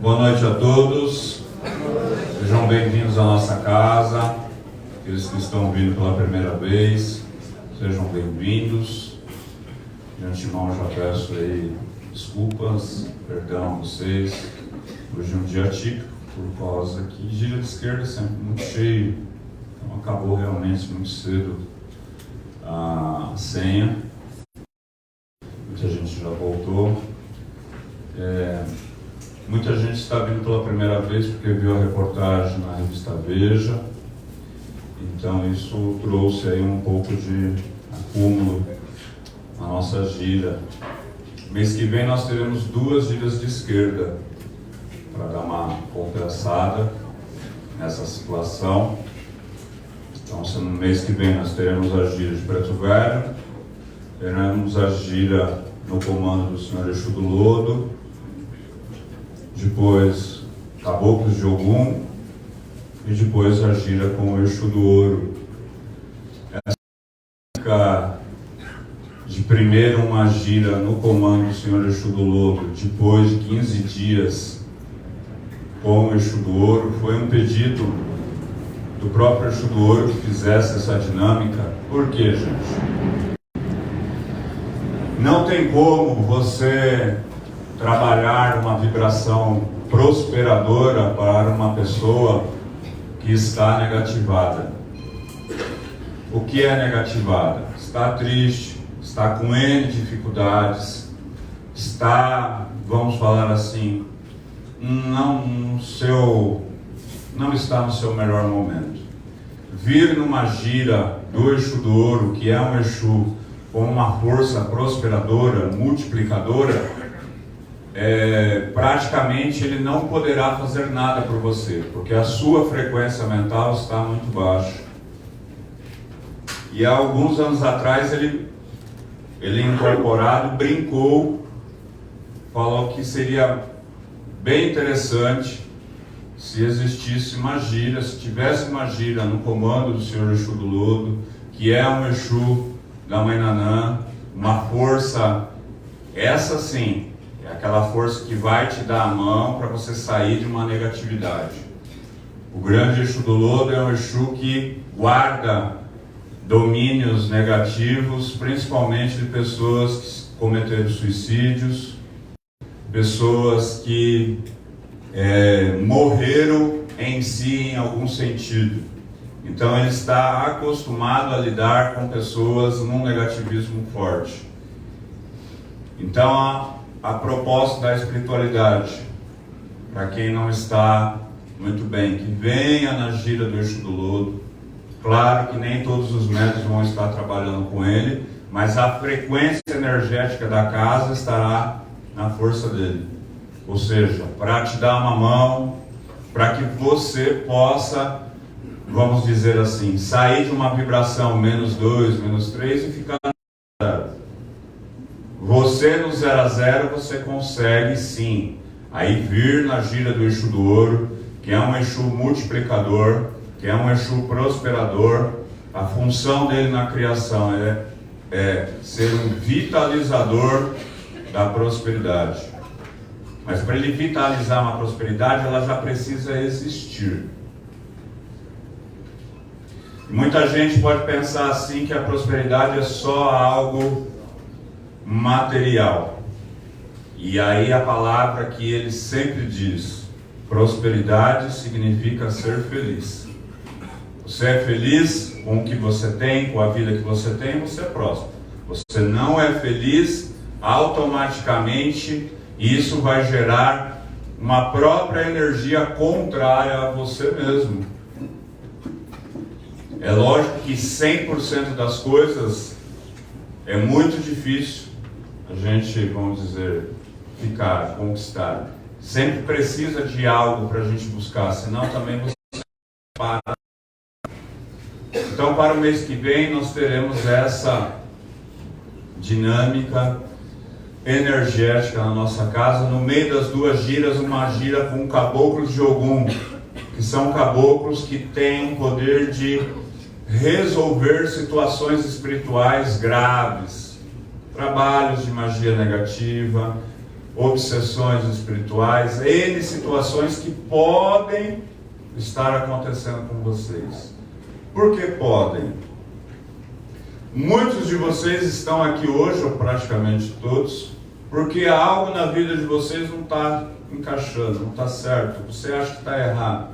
Boa noite a todos, sejam bem-vindos à nossa casa. Aqueles que estão vindo pela primeira vez, sejam bem-vindos. De antemão já peço aí desculpas, perdão a vocês. Hoje é um dia típico, por causa que gira de esquerda é sempre muito cheio, então acabou realmente muito cedo a senha. Muita gente já voltou. Muita gente está vindo pela primeira vez porque viu a reportagem na revista Veja, então isso trouxe aí um pouco de acúmulo na nossa gira. Mês que vem nós teremos 2 giras de esquerda para dar uma compensada nessa situação. Então, no mês que vem nós teremos a gira de Preto Velho, teremos a gira no comando do Senhor Exu do Lodo, depois Caboclos de Ogum e depois a gira com o Exu do Ouro. Essa fica de primeiro uma gira no comando do Senhor Exu do Lodo, depois de 15 dias com o Exu do Ouro. Foi um pedido do próprio Exu do Ouro que fizesse essa dinâmica. Por quê, gente? Não tem como você trabalhar uma vibração prosperadora para uma pessoa que está negativada. O que é negativada? Está triste, está com N dificuldades, está, vamos falar assim, não está no seu melhor momento. Vir numa gira do Exu do Ouro, que é um Exu com uma força prosperadora, multiplicadora, praticamente ele não poderá fazer nada por você, porque a sua frequência mental está muito baixa. E há alguns anos atrás ele incorporado brincou, falou que seria bem interessante se existisse uma gira, se tivesse uma gira no comando do Senhor Exu do Lodo, que é um Exu da Mãe Nanã, uma força, essa sim, é aquela força que vai te dar a mão para você sair de uma negatividade. O grande Exu do Lodo é um Exu que guarda domínios negativos, principalmente de pessoas que cometeram suicídios, pessoas que morreram em si em algum sentido. Então ele está acostumado a lidar com pessoas num negativismo forte. Então a proposta da espiritualidade, para quem não está muito bem, que venha na gira do Exu do Lodo. Claro que nem todos os médios vão estar trabalhando com ele, mas a frequência energética da casa estará na força dele. Ou seja, para te dar uma mão, para que você possa, vamos dizer assim, sair de uma vibração -2, -3 e ficar no 0. Você no 0 a 0, você consegue sim, aí vir na gira do Exu do Ouro, que é um Exu multiplicador, que é um Exu prosperador. A função dele na criação é ser um vitalizador da prosperidade. Mas para ele vitalizar uma prosperidade, ela já precisa existir. E muita gente pode pensar assim que a prosperidade é só algo material. E aí a palavra que ele sempre diz: prosperidade significa ser feliz. Você é feliz com o que você tem, com a vida que você tem, você é próspero. Você não é feliz, automaticamente isso vai gerar uma própria energia contrária a você mesmo. É lógico que 100% das coisas é muito difícil a gente, vamos dizer, conquistar. Sempre precisa de algo para a gente buscar, senão também você para. Então, para o mês que vem, nós teremos essa dinâmica energética na nossa casa. No meio das 2 giras, uma gira com Caboclos de Ogum, que são caboclos que têm o poder de resolver situações espirituais graves, trabalhos de magia negativa, obsessões espirituais, N situações que podem estar acontecendo com vocês. Por que podem? Muitos de vocês estão aqui hoje, ou praticamente todos, porque algo na vida de vocês não está encaixando, não está certo, você acha que está errado.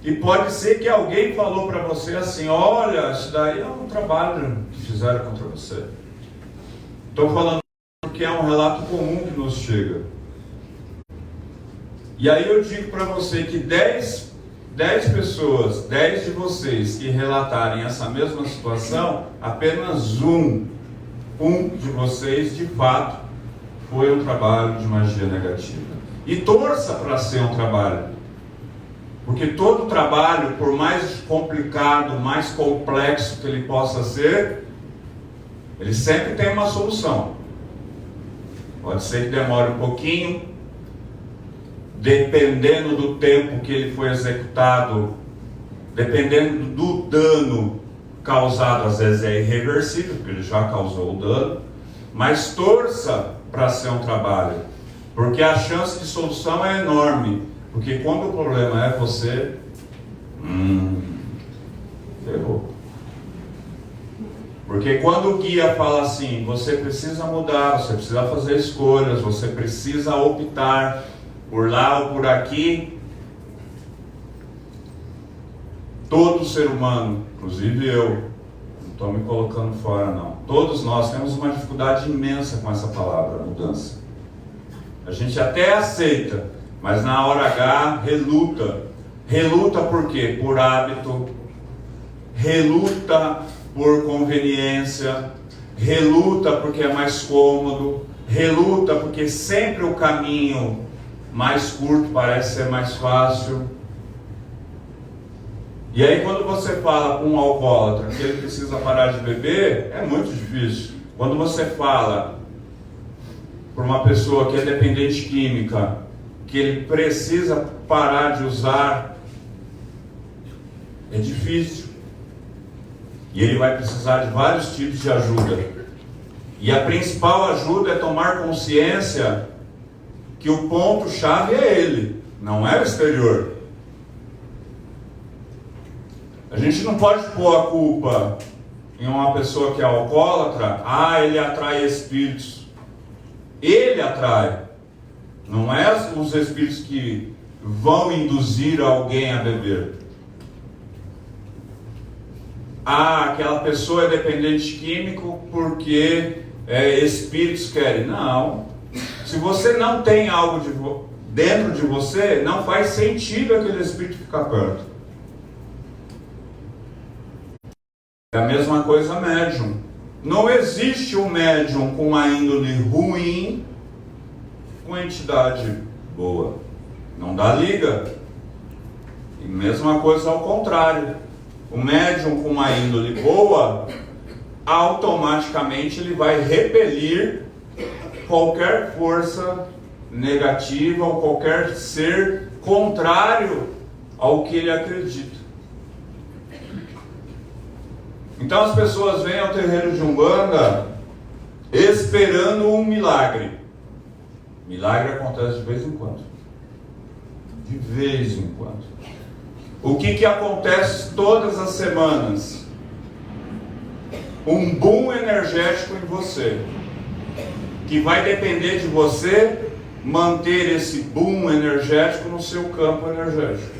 E pode ser que alguém falou para você assim: olha, isso daí é um trabalho que fizeram contra você. Estou falando porque é um relato comum que nos chega. E aí eu digo para você que 10 pessoas, 10 de vocês que relatarem essa mesma situação, apenas um de vocês de fato foi um trabalho de magia negativa. E torça para ser um trabalho. Porque todo trabalho, por mais complicado, mais complexo que ele possa ser, ele sempre tem uma solução. Pode ser que demore um pouquinho, dependendo do tempo que ele foi executado, dependendo do dano causado, às vezes é irreversível, porque ele já causou o dano, mas torça para ser um trabalho, porque a chance de solução é enorme. Porque quando o problema é você, ferrou. Porque quando o guia fala assim, você precisa mudar, você precisa fazer escolhas, você precisa optar por lá ou por aqui, todo ser humano, inclusive eu, não estou me colocando fora não, todos nós temos uma dificuldade imensa com essa palavra, mudança. A gente até aceita, mas na hora H reluta. Reluta por quê? Por hábito, reluta por conveniência, reluta porque é mais cômodo, reluta porque sempre o caminho mais curto parece ser mais fácil. E aí quando você fala com um alcoólatra que ele precisa parar de beber, é muito difícil. Quando você fala para uma pessoa que é dependente química, que ele precisa parar de usar, é difícil. E ele vai precisar de vários tipos de ajuda. E a principal ajuda é tomar consciência que o ponto-chave é ele, não é o exterior. A gente não pode pôr a culpa em uma pessoa que é alcoólatra. Ele atrai espíritos. Ele atrai. Não é os espíritos que vão induzir alguém a beber. Aquela pessoa é dependente químico porque espíritos querem. Não. Se você não tem algo dentro de você, não faz sentido aquele espírito ficar perto. É a mesma coisa médium. Não existe um médium com uma índole ruim com entidade boa. Não dá liga. E mesma coisa ao contrário. O médium com uma índole boa, automaticamente ele vai repelir qualquer força negativa ou qualquer ser contrário ao que ele acredita. Então as pessoas vêm ao terreiro de Umbanda esperando um milagre. Milagre acontece de vez em quando. De vez em quando. O que acontece todas as semanas? Um boom energético em você, que vai depender de você manter esse boom energético no seu campo energético,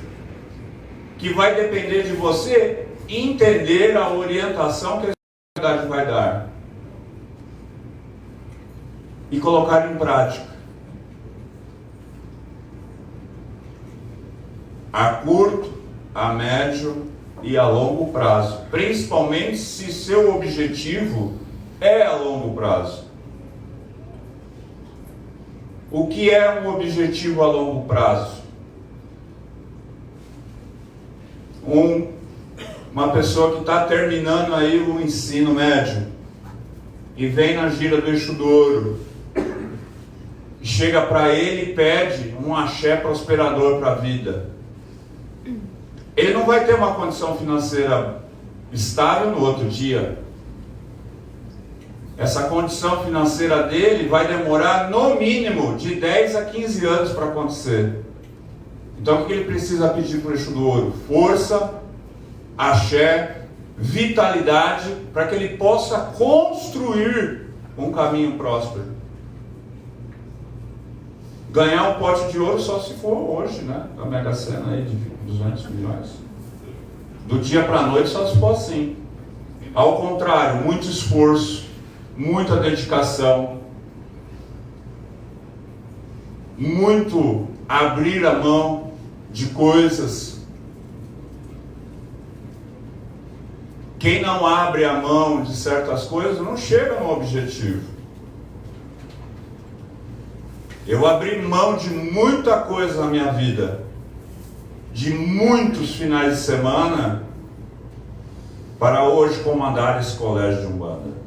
que vai depender de você entender a orientação que a espiritualidade vai dar e colocar em prática. A curto, a médio e a longo prazo, principalmente se seu objetivo é a longo prazo. O que é um objetivo a longo prazo? Uma pessoa que está terminando aí o ensino médio e vem na gira do Eixo do Ouro, chega para ele e pede um axé prosperador para a vida. Ele não vai ter uma condição financeira estável no outro dia. essa condição financeira dele vai demorar no mínimo de 10 a 15 anos para acontecer. Então o que ele precisa pedir para o Eixo do Ouro? Força, axé, vitalidade, para que ele possa construir um caminho próspero. Ganhar um pote de ouro só se for hoje, né? Da Mega Sena aí de 200 milhões. Do dia para a noite só se for assim. Ao contrário, muito esforço, muita dedicação, muito abrir a mão de coisas. Quem não abre a mão de certas coisas não chega no objetivo. Eu abri mão de muita coisa na minha vida, de muitos finais de semana, para hoje comandar esse colégio de Umbanda.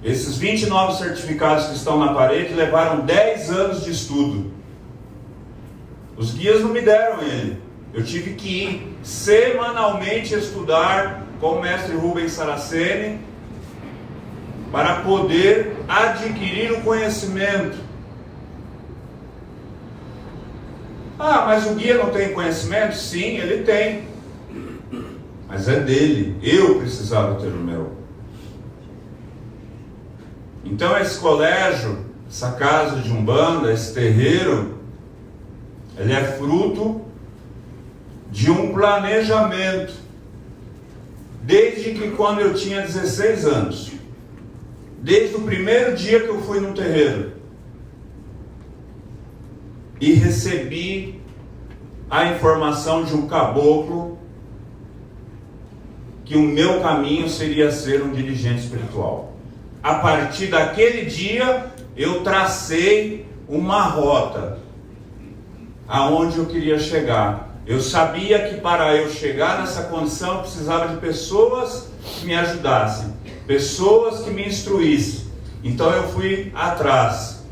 Esses 29 certificados que estão na parede levaram 10 anos de estudo. Os guias não me deram ele. Eu tive que ir semanalmente estudar com o mestre Rubens Saraceni para poder adquirir o conhecimento. Ah, mas o guia não tem conhecimento? Sim, ele tem. Mas é dele. Eu precisava ter o meu. Então esse colégio, essa casa de Umbanda, esse terreiro, ele é fruto de um planejamento. Desde que quando eu tinha 16 anos. Desde o primeiro dia que eu fui no terreiro. E recebi a informação de um caboclo que o meu caminho seria ser um dirigente espiritual. A partir daquele dia, eu tracei uma rota aonde eu queria chegar. Eu sabia que para eu chegar nessa condição, eu precisava de pessoas que me ajudassem, pessoas que me instruíssem. Então eu fui atrás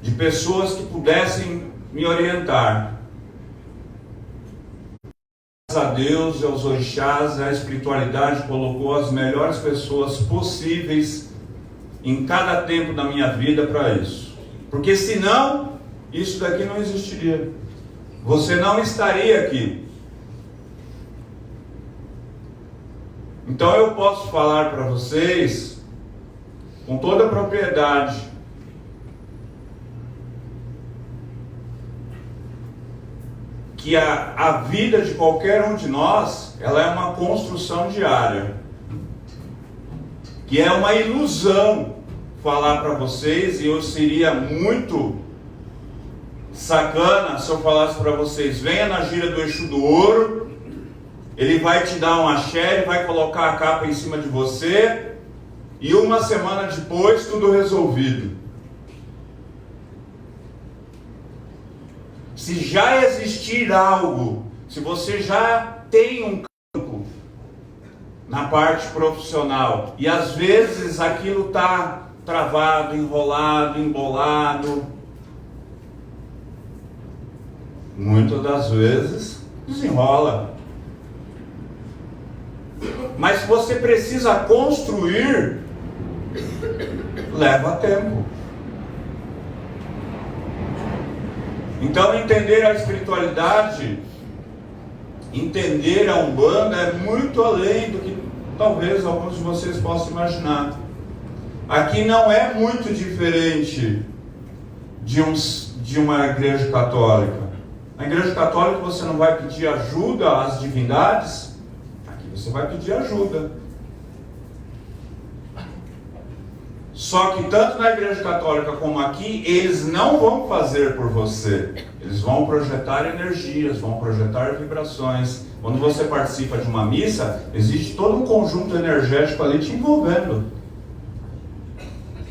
de pessoas que pudessem me orientar. Graças a Deus, aos orixás, a espiritualidade colocou as melhores pessoas possíveis em cada tempo da minha vida para isso. Porque senão, isso daqui não existiria. Você não estaria aqui. Então eu posso falar para vocês, com toda a propriedade, que a vida de qualquer um de nós, ela é uma construção diária. Que é uma ilusão falar para vocês, e eu seria muito sacana se eu falasse para vocês: venha na gira do Eixo do Ouro, ele vai te dar um axé, ele vai colocar a capa em cima de você, e uma semana depois tudo resolvido. Se já existir algo, se você já tem um campo na parte profissional, e às vezes aquilo está travado, enrolado, embolado, muitas das vezes desenrola. Mas se você precisa construir, leva tempo. Então entender a espiritualidade, entender a Umbanda é muito além do que talvez alguns de vocês possam imaginar. Aqui não é muito diferente de uma igreja católica. Na igreja católica você não vai pedir ajuda às divindades, aqui você vai pedir ajuda. Só que tanto na igreja católica como aqui, eles não vão fazer por você. Eles vão projetar energias, vão projetar vibrações. Quando você participa de uma missa, existe todo um conjunto energético ali te envolvendo.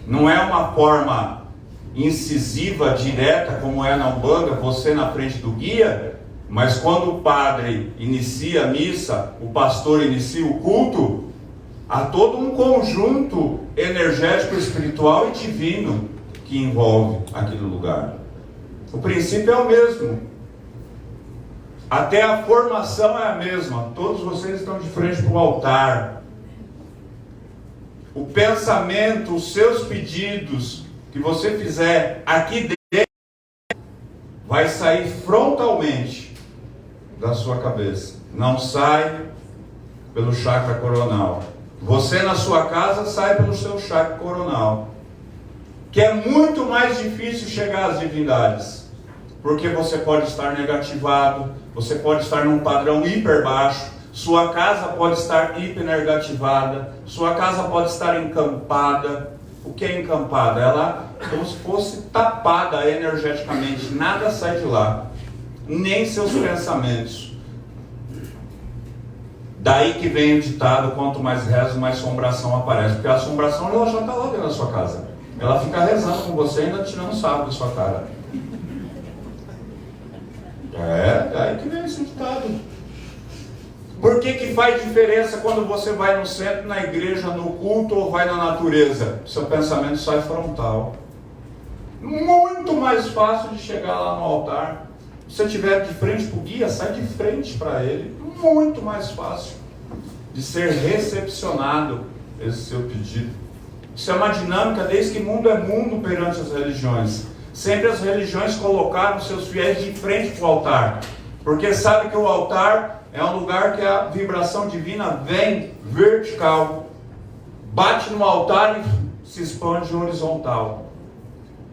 Não é uma forma incisiva, direta, como é na Umbanda, você na frente do guia, mas quando o padre inicia a missa, o pastor inicia o culto, há todo um conjunto energético, espiritual e divino que envolve aquele lugar. O princípio é o mesmo. Até a formação é a mesma. Todos vocês estão de frente para o altar. o pensamento, os seus pedidos que você fizer aqui dentro, vai sair frontalmente da sua cabeça. Não sai pelo chakra coronal. Você na sua casa sai pelo seu chakra coronal, que é muito mais difícil chegar às divindades, porque você pode estar negativado, você pode estar num padrão hiper baixo, sua casa pode estar hiper negativada, sua casa pode estar encampada. O que é encampada? Ela é como se fosse tapada energeticamente, nada sai de lá, nem seus pensamentos. Daí que vem o ditado: quanto mais rezo, mais assombração aparece. Porque a assombração ela já está lá dentro da sua casa. Ela fica rezando com você e ainda tirando sarro da sua cara. Daí que vem esse ditado. Por que faz diferença quando você vai no centro, na igreja, no culto ou vai na natureza? Seu pensamento sai frontal. Muito mais fácil de chegar lá no altar. Se você estiver de frente para o guia, sai de frente para ele. Muito mais fácil de ser recepcionado esse seu pedido. Isso é uma dinâmica desde que mundo é mundo perante as religiões. Sempre as religiões colocaram seus fiéis de frente para o altar, porque sabe que o altar é um lugar que a vibração divina vem vertical, bate no altar e se expande horizontal.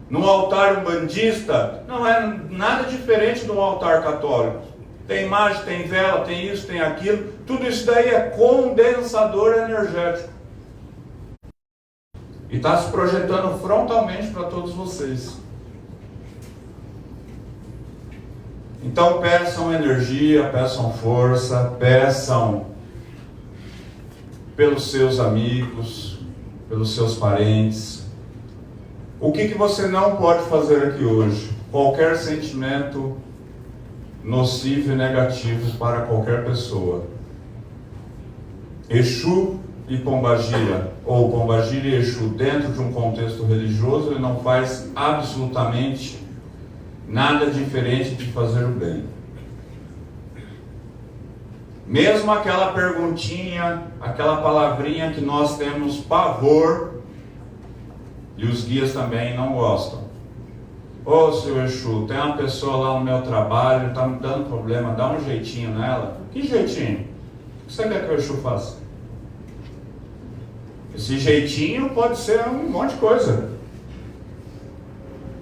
No altar umbandista não é nada diferente do altar católico. Tem imagem, tem vela, tem isso, tem aquilo. Tudo isso daí é condensador energético. E está se projetando frontalmente para todos vocês. Então peçam energia, peçam força, peçam pelos seus amigos, pelos seus parentes. O que você não pode fazer aqui hoje? Qualquer sentimento nocivo e negativo para qualquer pessoa. Exu e Pombagira, ou Pombagira e Exu, dentro de um contexto religioso, ele não faz absolutamente nada diferente de fazer o bem. Mesmo aquela perguntinha, aquela palavrinha que nós temos pavor, e os guias também não gostam. Ô seu Exu, tem uma pessoa lá no meu trabalho, está me dando problema, dá um jeitinho nela. Que jeitinho? O que você quer que o Exu faça? Esse jeitinho pode ser um monte de coisa.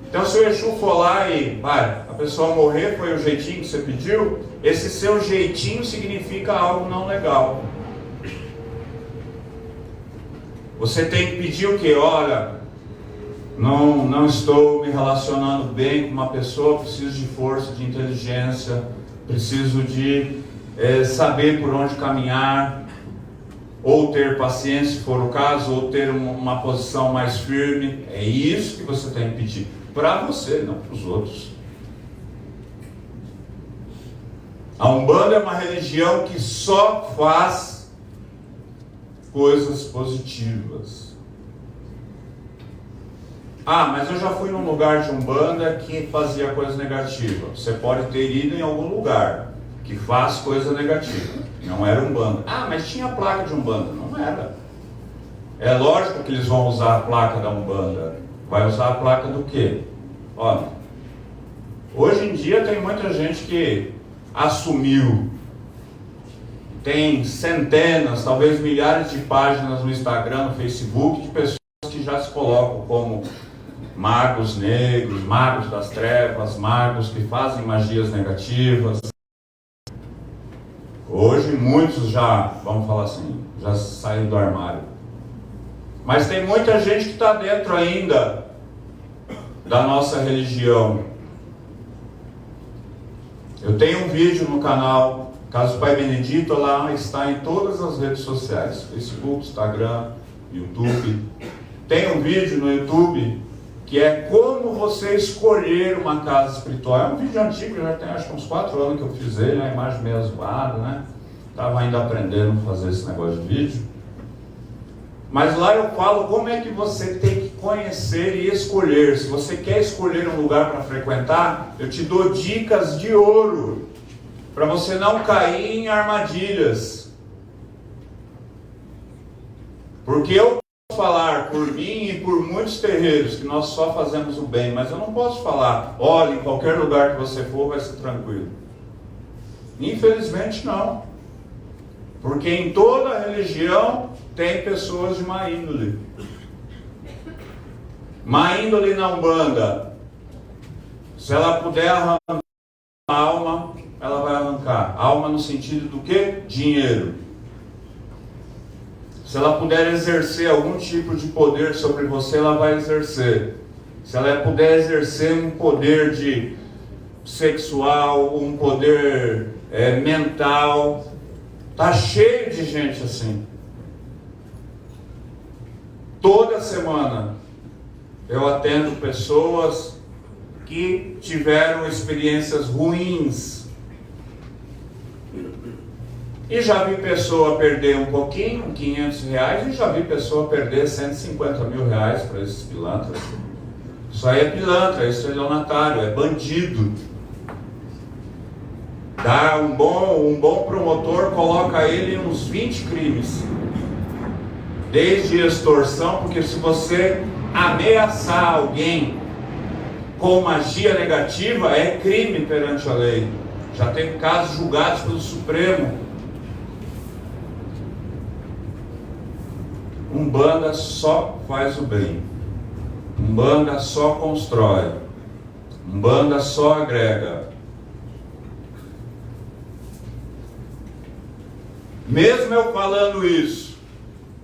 Então se o Exu for lá e a pessoa morrer, foi o jeitinho que você pediu, esse seu jeitinho significa algo não legal. Você tem que pedir o quê? Olha, não estou me relacionando bem com uma pessoa, preciso de força, de inteligência, preciso de saber por onde caminhar, ou ter paciência, se for o caso, ou ter uma posição mais firme. É isso que você tem que pedir, para você, não para os outros. A Umbanda é uma religião que só faz coisas positivas. Mas eu já fui num lugar de Umbanda que fazia coisa negativa. Você pode ter ido em algum lugar que faz coisa negativa. Não era Umbanda. Mas tinha a placa de Umbanda. Não era. É lógico que eles vão usar a placa da Umbanda. Vai usar a placa do quê? Olha, hoje em dia tem muita gente que assumiu. Tem centenas, talvez milhares de páginas no Instagram, no Facebook, de pessoas que já se colocam como magos negros, magos das trevas, magos que fazem magias negativas. Hoje muitos já, vamos falar assim, já saíram do armário. Mas tem muita gente que está dentro ainda da nossa religião. Eu tenho um vídeo no canal Casa do Pai Benedito, lá está em todas as redes sociais, Facebook, Instagram, YouTube. Tem um vídeo no YouTube que é como você escolher uma casa espiritual. É um vídeo antigo, já tem acho que uns 4 anos que eu fiz ele, a imagem meio zoada, né? Estava ainda aprendendo a fazer esse negócio de vídeo. Mas lá eu falo como é que você tem que conhecer e escolher. Se você quer escolher um lugar para frequentar, eu te dou dicas de ouro para você não cair em armadilhas. Porque eu posso falar por mim e por muitos terreiros que nós só fazemos o bem, mas eu não posso falar, olha, em qualquer lugar que você for vai ser tranquilo. Infelizmente não. Porque em toda religião tem pessoas de má índole. Má índole na Umbanda. Se ela puder arrancar a alma, ela vai arrancar. Alma no sentido do quê? Dinheiro. Se ela puder exercer algum tipo de poder sobre você, ela vai exercer. Se ela puder exercer um poder de sexual, um poder mental, tá cheio de gente assim. Toda semana eu atendo pessoas que tiveram experiências ruins. E já vi pessoa perder um pouquinho, R$500, e já vi pessoa perder R$150 mil para esses pilantras. Isso aí é pilantra, é estelionatário, é bandido. Dá um bom promotor, coloca ele em uns 20 crimes. Desde extorsão, porque se você ameaçar alguém com magia negativa, é crime perante a lei. Já tem casos julgados pelo Supremo. Umbanda só faz o bem. Umbanda só constrói. Umbanda só agrega. Mesmo eu falando isso,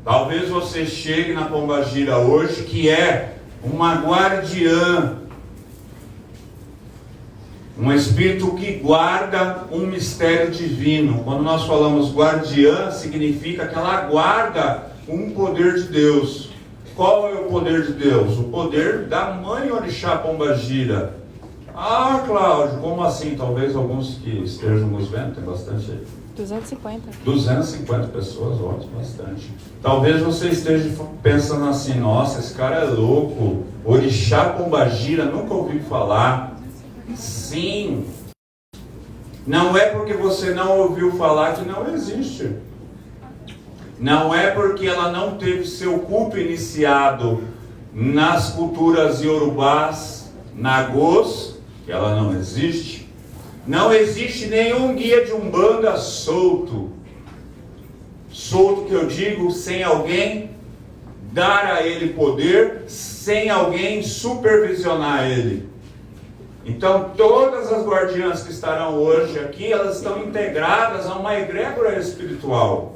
talvez você chegue na Pombagira hoje, que é uma guardiã, um espírito que guarda um mistério divino. Quando nós falamos guardiã, significa que ela guarda um poder de Deus. Qual é o poder de Deus? O poder da Mãe Orixá Pombagira. Ah, Cláudio, como assim? Talvez alguns que estejam nos vendo, tem bastante aí. 250 pessoas, ótimo, bastante. Talvez você esteja pensando assim, nossa, esse cara é louco. Orixá Pombagira, nunca ouvi falar. Sim. Não é porque você não ouviu falar que não existe. Não é porque ela não teve seu culto iniciado nas culturas iorubás, nagôs, que ela não existe. Não existe nenhum guia de Umbanda solto. Solto que eu digo, sem alguém dar a ele poder, sem alguém supervisionar ele. Então todas as guardiãs que estarão hoje aqui, elas estão integradas a uma egrégora espiritual.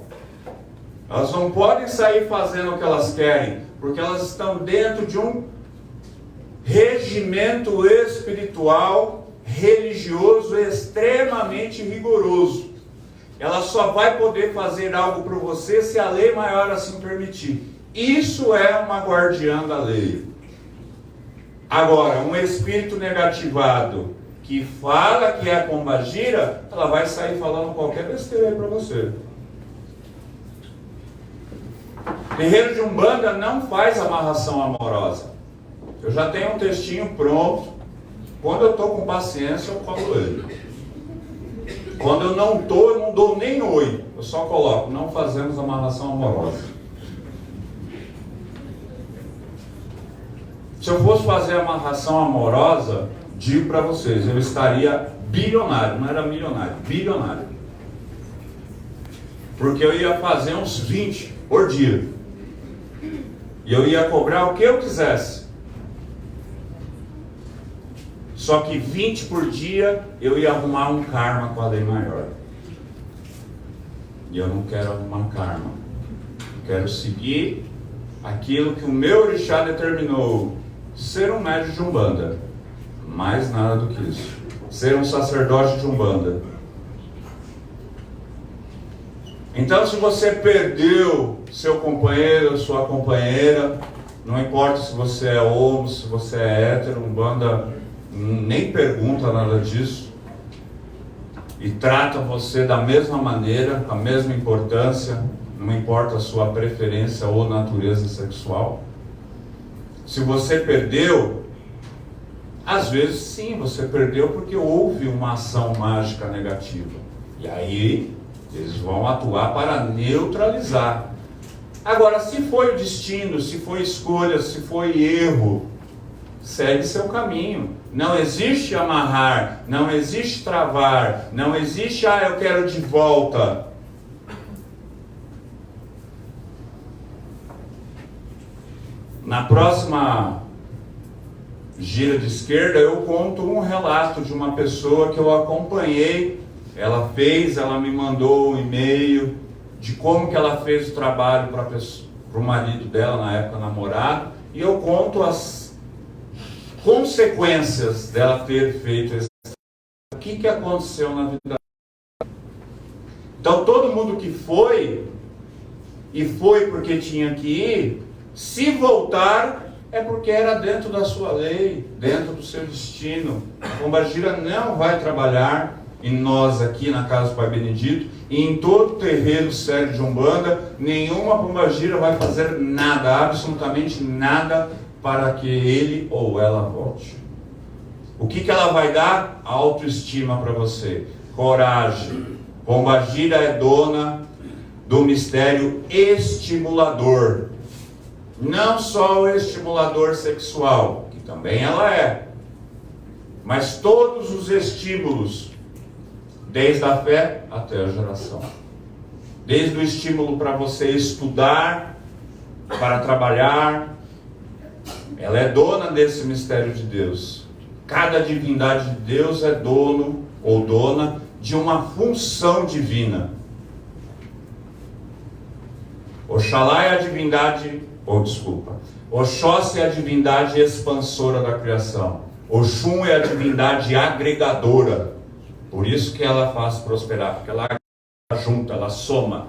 Elas não podem sair fazendo o que elas querem, porque elas estão dentro de um regimento espiritual, religioso, extremamente rigoroso. Ela só vai poder fazer algo por você se a lei maior assim permitir. Isso é uma guardiã da lei. Agora, um espírito negativado que fala que é Pombagira, ela vai sair falando qualquer besteira aí para você. Terreiro de Umbanda não faz amarração amorosa. Eu já tenho um textinho pronto. Quando eu estou com paciência, eu falo ele. Quando eu não estou, eu não dou nem oi. Eu só coloco, não fazemos amarração amorosa. Se eu fosse fazer amarração amorosa, digo para vocês, eu estaria bilionário. Não era milionário, bilionário. Porque eu ia fazer uns 20 por dia. E eu ia cobrar o que eu quisesse. Só que 20 por dia eu ia arrumar um karma com a lei maior. E eu não quero arrumar karma. Eu quero seguir aquilo que o meu orixá determinou. Ser um médium de Umbanda. Mais nada do que isso. Ser um sacerdote de Umbanda. Então, se você perdeu seu companheiro, sua companheira, não importa se você é homo, se você é hétero, Umbanda nem pergunta nada disso, e trata você da mesma maneira, com a mesma importância, não importa a sua preferência ou natureza sexual. Se você perdeu, às vezes sim, você perdeu porque houve uma ação mágica negativa, e aí eles vão atuar para neutralizar. Agora, se foi o destino, se foi escolha, se foi erro, segue seu caminho. Não existe amarrar, não existe travar, não existe, eu quero de volta. Na próxima gira de esquerda, eu conto um relato de uma pessoa que eu acompanhei. Ela me mandou um e-mail de como que ela fez o trabalho para o marido dela, na época namorado, e eu conto as consequências dela ter feito esse trabalho. O que aconteceu na vida dela. Então todo mundo que foi, e foi porque tinha que ir, se voltar, é porque era dentro da sua lei, dentro do seu destino. A pombagira não vai trabalhar, e nós aqui na Casa do Pai Benedito, e em todo o terreiro sério de Umbanda, nenhuma pombagira vai fazer nada, absolutamente nada, para que ele ou ela volte. O que ela vai dar? Autoestima para você, coragem. Pombagira é dona do mistério estimulador. Não só o estimulador sexual, que também ela é, mas todos os estímulos, desde a fé até a geração. Desde o estímulo para você estudar, para trabalhar, ela é dona desse mistério de Deus. Cada divindade de Deus é dono ou dona de uma função divina. Oxalá é a divindade, Oxóssi é a divindade expansora da criação. Oxum é a divindade agregadora. Por isso que ela faz prosperar, porque ela junta, ela soma.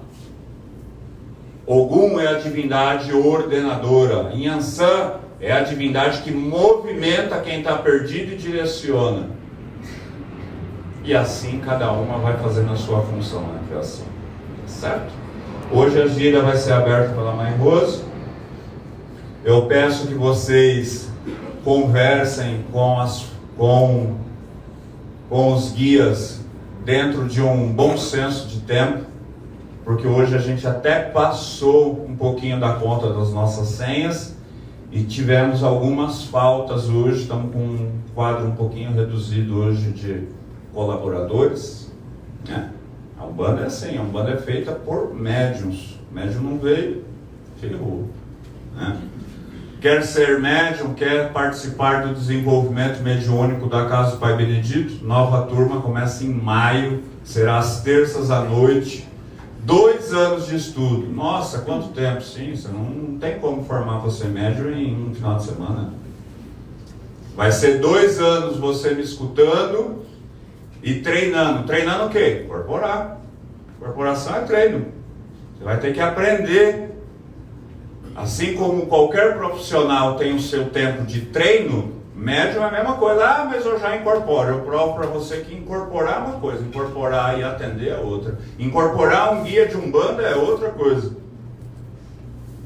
Ogum é a divindade ordenadora. Inhansã é a divindade que movimenta quem está perdido e direciona. E assim cada uma vai fazendo a sua função na criação. Certo? Hoje a gira vai ser aberta pela Mãe Rose. Eu peço que vocês conversem com os guias dentro de um bom senso de tempo, porque hoje a gente até passou um pouquinho da conta das nossas senhas e tivemos algumas faltas hoje. Estamos com um quadro um pouquinho reduzido hoje de colaboradores, né? A Umbanda é assim, a Umbanda é feita por médiuns. O médium não veio, ferrou, né? Quer ser médium, quer participar do desenvolvimento mediúnico da Casa do Pai Benedito? Nova turma começa em maio, será às terças à noite. 2 anos de estudo. Nossa, quanto tempo? Sim, você não tem como formar você médium em um final de semana. Vai ser 2 anos você me escutando e treinando. Treinando o quê? Incorporar. Incorporação é treino. Você vai ter que aprender. Assim como qualquer profissional tem o seu tempo de treino, médium é a mesma coisa. Mas eu já incorporo. Eu provo para você que incorporar é uma coisa, incorporar e atender é outra. Incorporar um guia de Umbanda é outra coisa.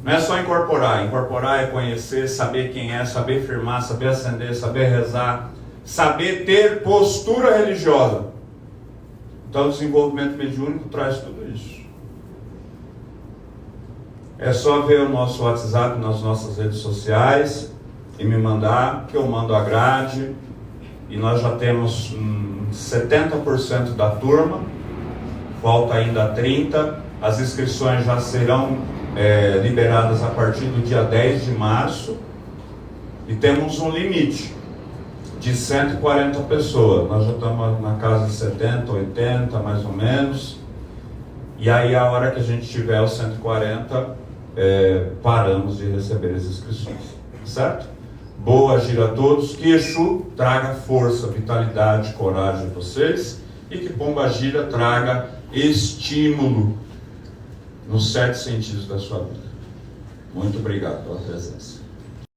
Não é só incorporar. Incorporar é conhecer, saber quem é, saber firmar, saber acender, saber rezar, saber ter postura religiosa. Então o desenvolvimento mediúnico traz tudo isso. É só ver o nosso WhatsApp nas nossas redes sociais e me mandar, que eu mando a grade. E nós já temos 70% da turma, falta ainda 30%. As inscrições já serão liberadas a partir do dia 10 de março. E temos um limite de 140 pessoas. Nós já estamos na casa de 70, 80 mais ou menos. E aí a hora que a gente tiver os 140, paramos de receber as inscrições, certo? Boa gira a todos, que Exu traga força, vitalidade, coragem a vocês, e que Pombagira traga estímulo nos 7 sentidos da sua vida. Muito obrigado pela presença.